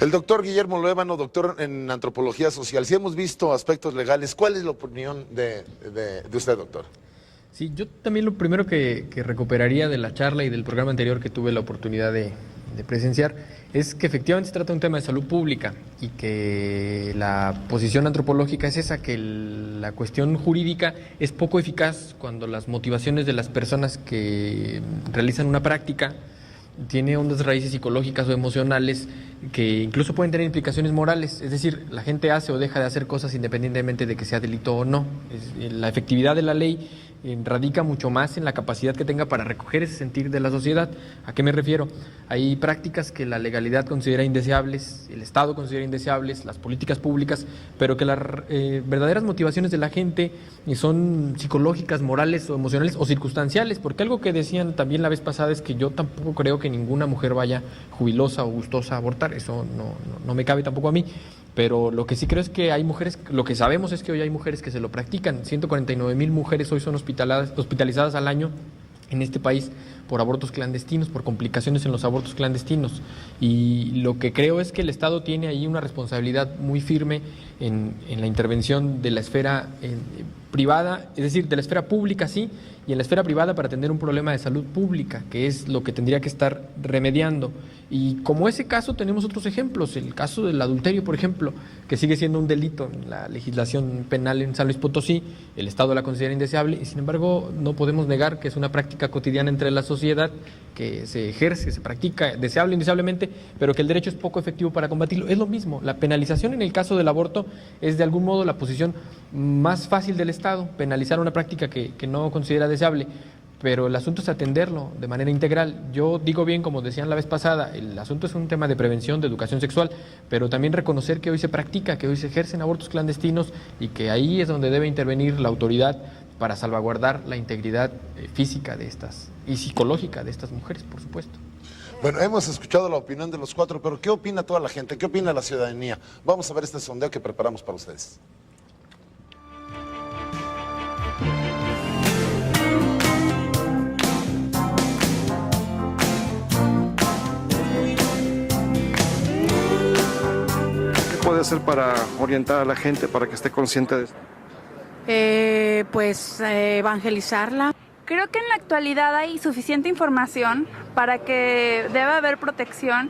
El doctor Guillermo Luébano, doctor en antropología social. Si hemos visto aspectos legales, ¿cuál es la opinión de usted, doctor? Sí, yo también lo primero que recuperaría de la charla y del programa anterior que tuve la oportunidad de presenciar es que efectivamente se trata de un tema de salud pública y que la posición antropológica es esa, que la cuestión jurídica es poco eficaz cuando las motivaciones de las personas que realizan una práctica tiene hondas raíces psicológicas o emocionales que incluso pueden tener implicaciones morales. Es decir, la gente hace o deja de hacer cosas independientemente de que sea delito o no. La efectividad de la ley radica mucho más en la capacidad que tenga para recoger ese sentir de la sociedad. ¿A qué me refiero? Hay prácticas que la legalidad considera indeseables, el Estado considera indeseables, las políticas públicas, pero que las verdaderas motivaciones de la gente son psicológicas, morales o emocionales o circunstanciales, porque algo que decían también la vez pasada es que yo tampoco creo que ninguna mujer vaya jubilosa o gustosa a abortar, eso no me cabe tampoco a mí. Pero lo que sí creo es que hay mujeres, lo que sabemos es que hoy hay mujeres que se lo practican. 149,000 mujeres hoy son hospitalizadas al año en este país por abortos clandestinos, por complicaciones en los abortos clandestinos. Y lo que creo es que el Estado tiene ahí una responsabilidad muy firme en la intervención de la esfera privada, es decir, de la esfera pública sí, y en la esfera privada para atender un problema de salud pública, que es lo que tendría que estar remediando. Y como ese caso tenemos otros ejemplos, el caso del adulterio, por ejemplo, que sigue siendo un delito en la legislación penal en San Luis Potosí, el Estado la considera indeseable y sin embargo no podemos negar que es una práctica cotidiana entre la sociedad que se ejerce, que se practica, deseable o indeseablemente, pero que el derecho es poco efectivo para combatirlo. Es lo mismo, la penalización en el caso del aborto es de algún modo la posición más fácil del Estado, penalizar una práctica que no considera deseable, pero el asunto es atenderlo de manera integral. Yo digo bien, como decían la vez pasada, el asunto es un tema de prevención, de educación sexual, pero también reconocer que hoy se practica, que hoy se ejercen abortos clandestinos y que ahí es donde debe intervenir la autoridad para salvaguardar la integridad física de estas y psicológica de estas mujeres, por supuesto. Bueno, hemos escuchado la opinión de los cuatro, pero ¿qué opina toda la gente? ¿Qué opina la ciudadanía? Vamos a ver este sondeo que preparamos para ustedes. ¿Qué puede hacer para orientar a la gente para que esté consciente de esto? Evangelizarla. Creo que en la actualidad hay suficiente información para que debe haber protección.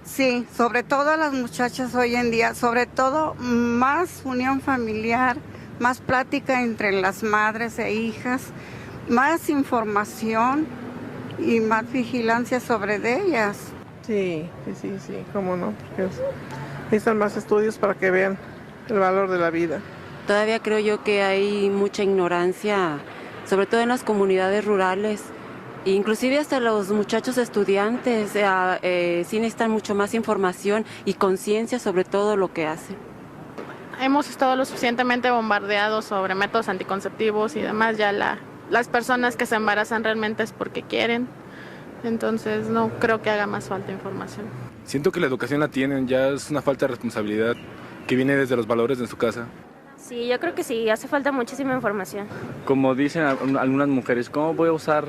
Sí, sobre todo a las muchachas hoy en día, sobre todo más unión familiar, más plática entre las madres e hijas, más información y más vigilancia sobre ellas. Sí, cómo no, porque necesitan más estudios para que vean el valor de la vida. Todavía creo yo que hay mucha ignorancia, sobre todo en las comunidades rurales, inclusive hasta los muchachos estudiantes, sí necesitan mucho más información y conciencia sobre todo lo que hacen. Hemos estado lo suficientemente bombardeados sobre métodos anticonceptivos y demás, ya las personas que se embarazan realmente es porque quieren, entonces no creo que haga más falta información. Siento que la educación la tienen, ya es una falta de responsabilidad que viene desde los valores de su casa. Sí, yo creo que sí, hace falta muchísima información. Como dicen algunas mujeres, ¿cómo voy a usar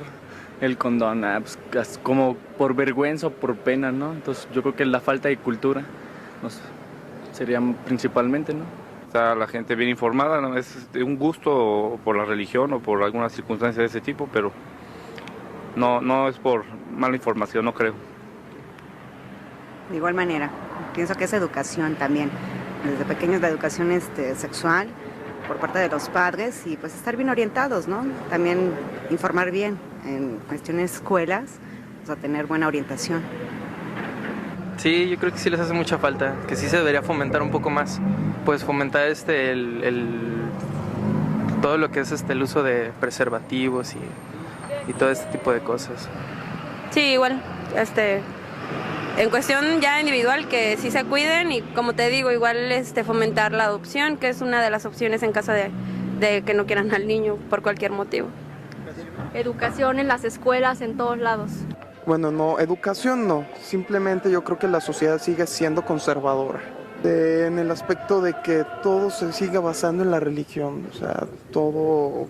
el condón? Pues, como por vergüenza o por pena, ¿no? Entonces yo creo que la falta de cultura sería principalmente, ¿no? Está la gente bien informada, ¿no? Es un gusto por la religión o por alguna circunstancia de ese tipo, pero no es por mala información, no creo. De igual manera, pienso que es educación también. Desde pequeños la educación sexual por parte de los padres y pues estar bien orientados, ¿no? También informar bien en cuestiones escuelas, o sea, tener buena orientación. Sí, yo creo que sí les hace mucha falta, que sí se debería fomentar un poco más, pues fomentar todo lo que es el uso de preservativos y todo este tipo de cosas. Sí, igual, en cuestión ya individual, que sí se cuiden y como te digo, igual fomentar la adopción, que es una de las opciones en caso de que no quieran al niño por cualquier motivo. Educación en las escuelas, en todos lados. Bueno, no, educación no, simplemente yo creo que la sociedad sigue siendo conservadora. En el aspecto de que todo se siga basando en la religión, o sea, todo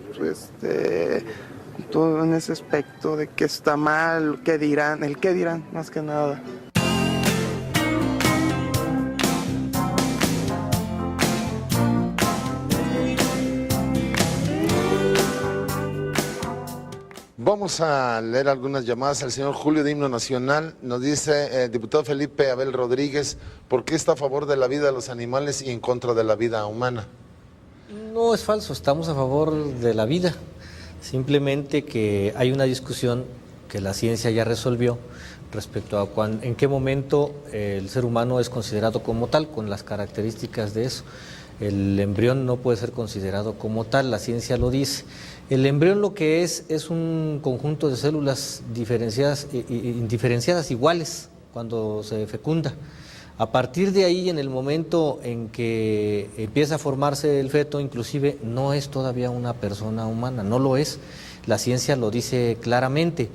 en ese aspecto de que está mal, el qué dirán más que nada. Vamos a leer algunas llamadas. El señor Julio de Himno Nacional nos dice, diputado Felipe Abel Rodríguez, ¿por qué está a favor de la vida de los animales y en contra de la vida humana? No es falso, estamos a favor de la vida. Simplemente que hay una discusión que la ciencia ya resolvió respecto a en qué momento el ser humano es considerado como tal, con las características de eso. El embrión no puede ser considerado como tal, la ciencia lo dice. El embrión lo que es un conjunto de células diferenciadas iguales cuando se fecunda. A partir de ahí, en el momento en que empieza a formarse el feto, inclusive no es todavía una persona humana, no lo es. La ciencia lo dice claramente.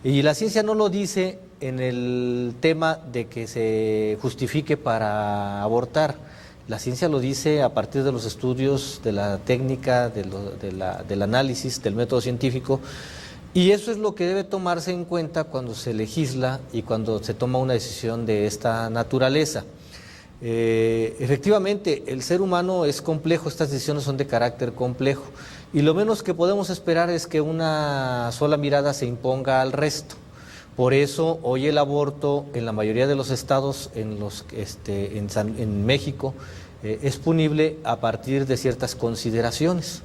Y la ciencia no lo dice en el tema de que se justifique para abortar. La ciencia lo dice a partir de los estudios, de la técnica, del análisis, del método científico, y eso es lo que debe tomarse en cuenta cuando se legisla y cuando se toma una decisión de esta naturaleza. Efectivamente, el ser humano es complejo, estas decisiones son de carácter complejo, y lo menos que podemos esperar es que una sola mirada se imponga al resto. Por eso hoy el aborto en la mayoría de los estados en México es punible a partir de ciertas consideraciones.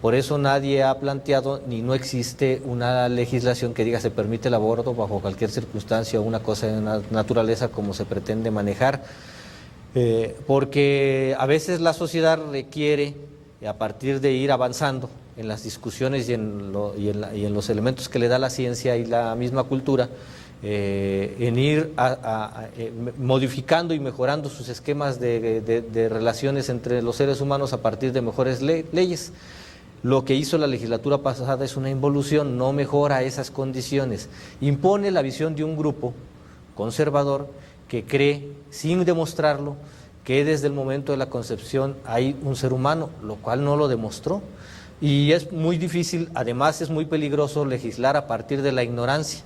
Por eso nadie ha planteado ni no existe una legislación que diga se permite el aborto bajo cualquier circunstancia o una cosa de naturaleza como se pretende manejar. Porque a veces la sociedad requiere, a partir de ir avanzando en las discusiones y en los elementos que le da la ciencia y la misma cultura, en ir modificando y mejorando sus esquemas de relaciones entre los seres humanos a partir de mejores leyes. Lo que hizo la legislatura pasada es una involución, no mejora esas condiciones, impone la visión de un grupo conservador que cree, sin demostrarlo, que desde el momento de la concepción hay un ser humano, lo cual no lo demostró. Y es muy difícil, además es muy peligroso legislar a partir de la ignorancia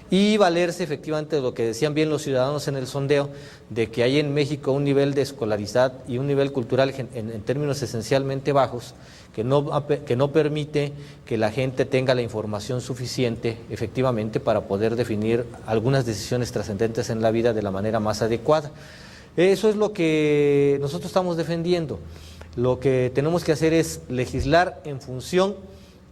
y valerse efectivamente de lo que decían bien los ciudadanos en el sondeo, de que hay en México un nivel de escolaridad y un nivel cultural en términos esencialmente bajos, que no permite que la gente tenga la información suficiente efectivamente para poder definir algunas decisiones trascendentes en la vida de la manera más adecuada. Eso es lo que nosotros estamos defendiendo. Lo que tenemos que hacer es legislar en función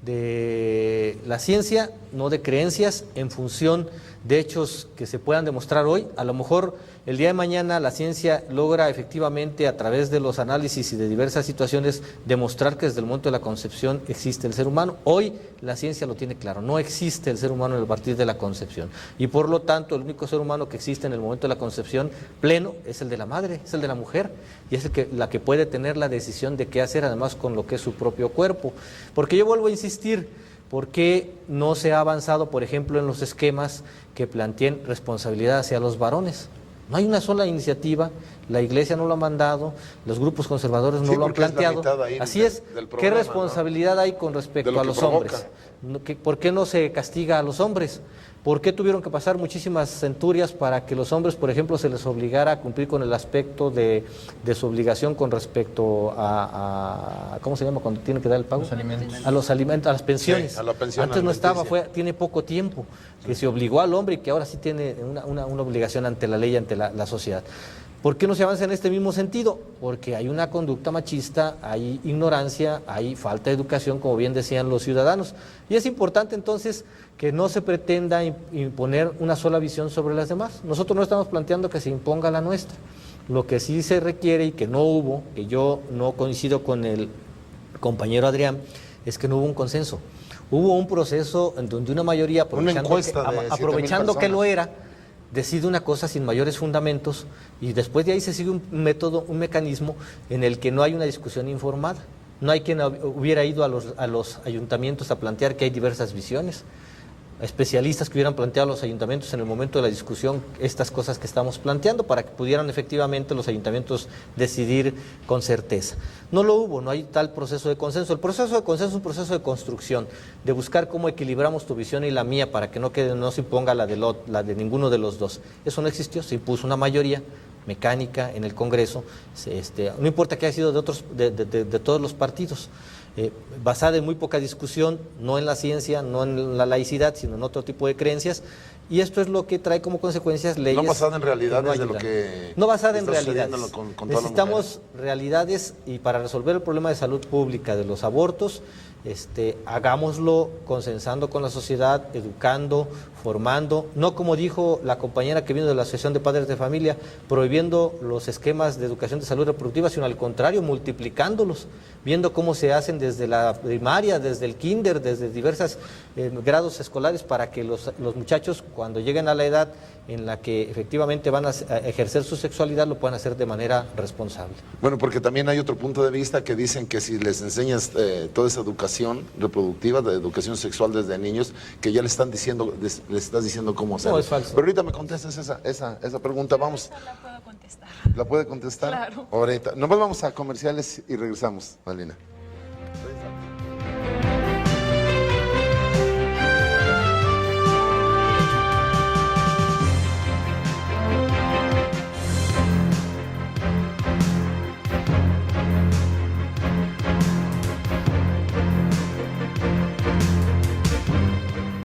de la ciencia, no de creencias, en función de hechos que se puedan demostrar hoy. A lo mejor el día de mañana la ciencia logra efectivamente a través de los análisis y de diversas situaciones demostrar que desde el momento de la concepción existe el ser humano. Hoy la ciencia lo tiene claro, no existe el ser humano a partir de la concepción y por lo tanto el único ser humano que existe en el momento de la concepción pleno es el de la madre, es el de la mujer y es la que puede tener la decisión de qué hacer además con lo que es su propio cuerpo. Porque yo vuelvo a insistir, ¿por qué no se ha avanzado, por ejemplo, en los esquemas que planteen responsabilidad hacia los varones? No hay una sola iniciativa, la Iglesia no lo ha mandado, los grupos conservadores no lo han planteado. Así es, ¿qué responsabilidad hay con respecto a los hombres? ¿Por qué no se castiga a los hombres? ¿Por qué tuvieron que pasar muchísimas centurias para que los hombres, por ejemplo, se les obligara a cumplir con el aspecto de su obligación con respecto a ¿cómo se llama cuando tiene que dar el pago? Los alimentos. A los alimentos, a las pensiones. Sí, a la pensión Antes no estaba, tiene poco tiempo, que se obligó al hombre y que ahora sí tiene una obligación ante la ley, ante la sociedad. ¿Por qué no se avanza en este mismo sentido? Porque hay una conducta machista, hay ignorancia, hay falta de educación, como bien decían los ciudadanos. Y es importante entonces que no se pretenda imponer una sola visión sobre las demás. Nosotros no estamos planteando que se imponga la nuestra. Lo que sí se requiere y que no hubo, que yo no coincido con el compañero Adrián, es que no hubo un consenso. Hubo un proceso en donde una mayoría, aprovechando que lo era, decide una cosa sin mayores fundamentos y después de ahí se sigue un método, un mecanismo en el que no hay una discusión informada. No hay quien hubiera ido a los ayuntamientos a plantear que hay diversas visiones. Especialistas que hubieran planteado a los ayuntamientos en el momento de la discusión estas cosas que estamos planteando para que pudieran efectivamente los ayuntamientos decidir con certeza. No lo hubo, no hay tal proceso de consenso. El proceso de consenso es un proceso de construcción, de buscar cómo equilibramos tu visión y la mía para que no se imponga la de ninguno de los dos. Eso no existió, se impuso una mayoría mecánica en el Congreso, no importa que haya sido de todos los partidos. basada en muy poca discusión, no en la ciencia, no en la laicidad, sino en otro tipo de creencias. Y esto es lo que trae como consecuencias leyes. No basada en realidades que no de lo que... No basada en está realidades. sucediendo con todas las Necesitamos realidades, y para resolver el problema de salud pública de los abortos, hagámoslo consensando con la sociedad, educando, formando, no como dijo la compañera que vino de la Asociación de Padres de Familia, prohibiendo los esquemas de educación de salud reproductiva, sino al contrario, multiplicándolos, viendo cómo se hacen desde la primaria, desde el kinder, desde diversos grados escolares, para que los muchachos, cuando lleguen a la edad en la que efectivamente van a ejercer su sexualidad, lo puedan hacer de manera responsable. Bueno, porque también hay otro punto de vista que dicen que si les enseñas toda esa educación reproductiva, de educación sexual desde niños, que ya les estás diciendo cómo hacerlo. No, es falso. Pero ahorita me contestas esa pregunta, vamos. La puedo contestar. ¿La puede contestar? Claro. Ahorita. Nos vamos a comerciales y regresamos, Malina.